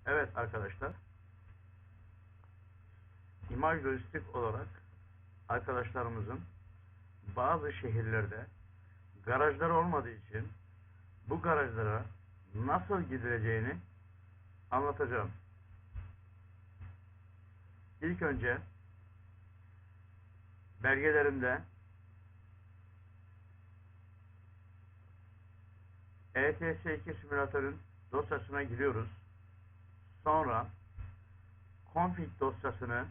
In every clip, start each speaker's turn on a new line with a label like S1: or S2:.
S1: Evet arkadaşlar, İMAJ Lojistik olarak arkadaşlarımızın bazı şehirlerde garajlar olmadığı için bu garajlara nasıl gidileceğini anlatacağım. İlk önce belgelerimde ETS2 simülatörün dosyasına giriyoruz. Sonra config dosyasını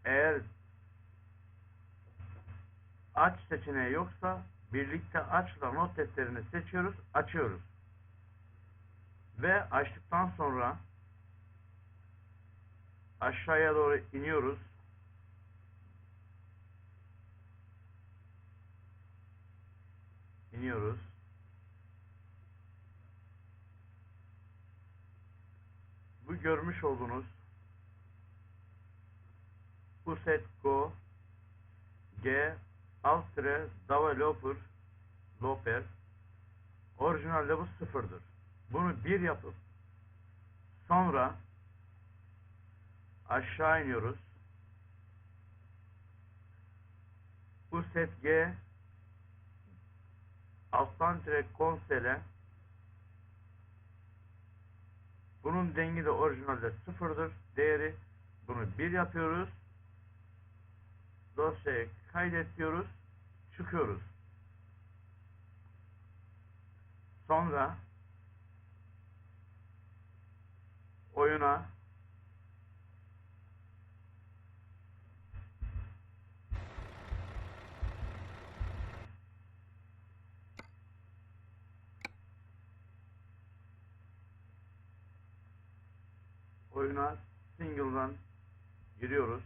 S1: eğer aç seçeneği yoksa birlikte açla not defterini seçiyoruz, açıyoruz. Ve açtıktan sonra aşağıya doğru iniyoruz. Bu görmüş olduğunuz Uset Go G Altre Developer Loper orijinalde bu sıfırdır. Bunu bir yapıp sonra aşağı iniyoruz. Uset G alttan tire konsele bunun dengi de orijinalde sıfırdır. Değeri bunu bir yapıyoruz. Dosyayı kaydet diyoruz. Çıkıyoruz. Sonra oyuna single'dan giriyoruz.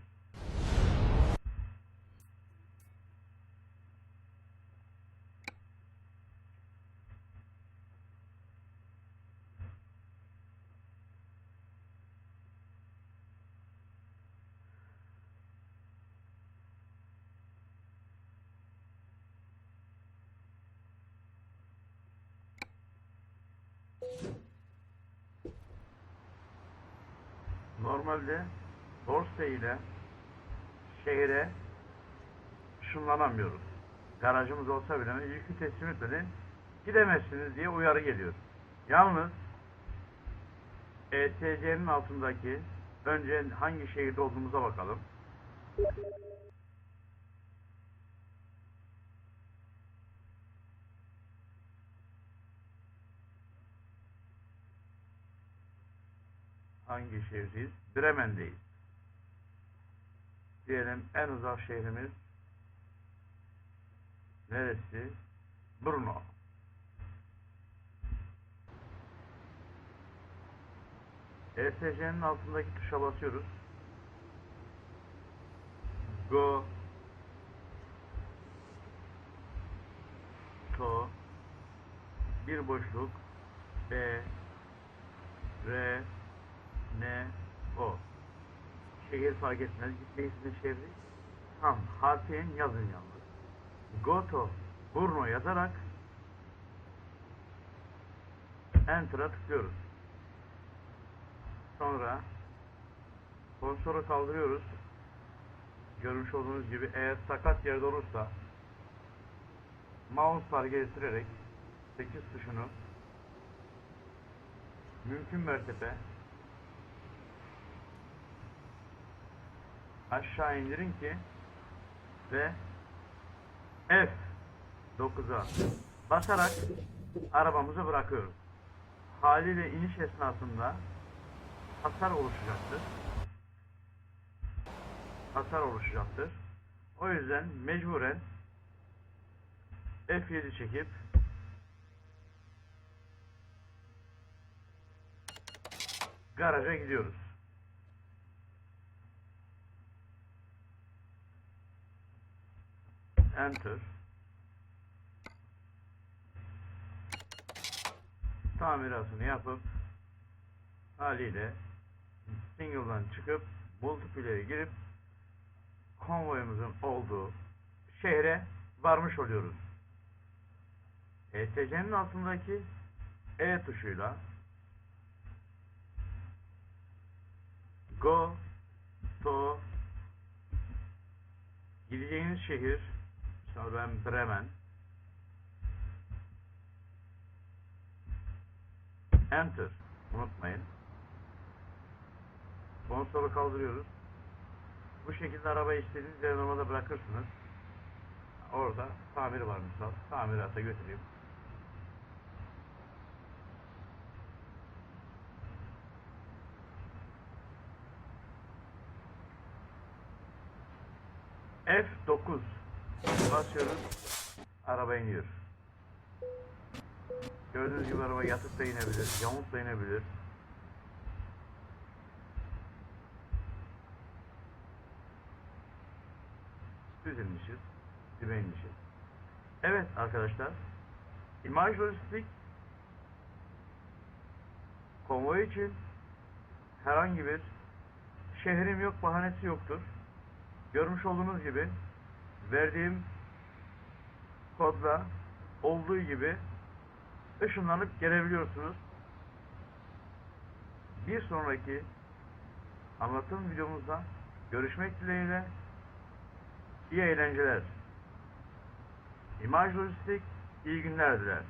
S1: Normalde borsa ile şehre ışınlanamıyoruz. Garajımız olsa bile yükü teslim etmeden gidemezsiniz diye uyarı geliyor. Yalnız ETC'nin altındaki önce hangi şehirde olduğumuza bakalım. Hangi şehirdeyiz? Bremen'deyiz. Diyelim en uzak şehrimiz neresi? Brno. ESC'nin altındaki tuşa basıyoruz. Go to bir boşluk B R N O şehir fark etmez. Gitmeyizin şehri tam harfiyen yazın yalnız. Go to Brno yazarak Enter'a tıklıyoruz. Sonra konsolu kaldırıyoruz. Görmüş olduğunuz gibi eğer sakat yerde olursa mouse'lar gezdirerek 8 tuşunu mümkün mertebe aşağı indirin ki ve F9'a basarak arabamızı bırakıyoruz. Haliyle iniş esnasında hasar oluşacaktır. O yüzden mecburen F7 çekip garaja gidiyoruz. Enter. Tamiratını yapıp haliyle single'dan çıkıp multiplayer'e girip konvoyumuzun olduğu şehre varmış oluyoruz. ETC'nin altındaki E tuşuyla Go to gideceğiniz şehir. Mesela ben Bremen. Enter. Unutmayın. Konsolu kaldırıyoruz. Bu şekilde arabayı istediğiniz yere normalde bırakırsınız. Orada tamir var misal. Tamirata götüreyim. F9 basıyoruz. Araba iniyor. Gördüğünüz gibi araba yatıp da inebilir. Yamuk da inebilir. Düz inmişiz. Dibe inmişiz. Evet arkadaşlar. İMAJ Lojistik konvoy için herhangi bir şehrim yok bahanesi yoktur. Görmüş olduğunuz gibi verdiğim kodla olduğu gibi ışınlanıp gelebiliyorsunuz. Bir sonraki anlatım videomuzda görüşmek dileğiyle. İyi eğlenceler. İMAJ Lojistik iyi günler diler.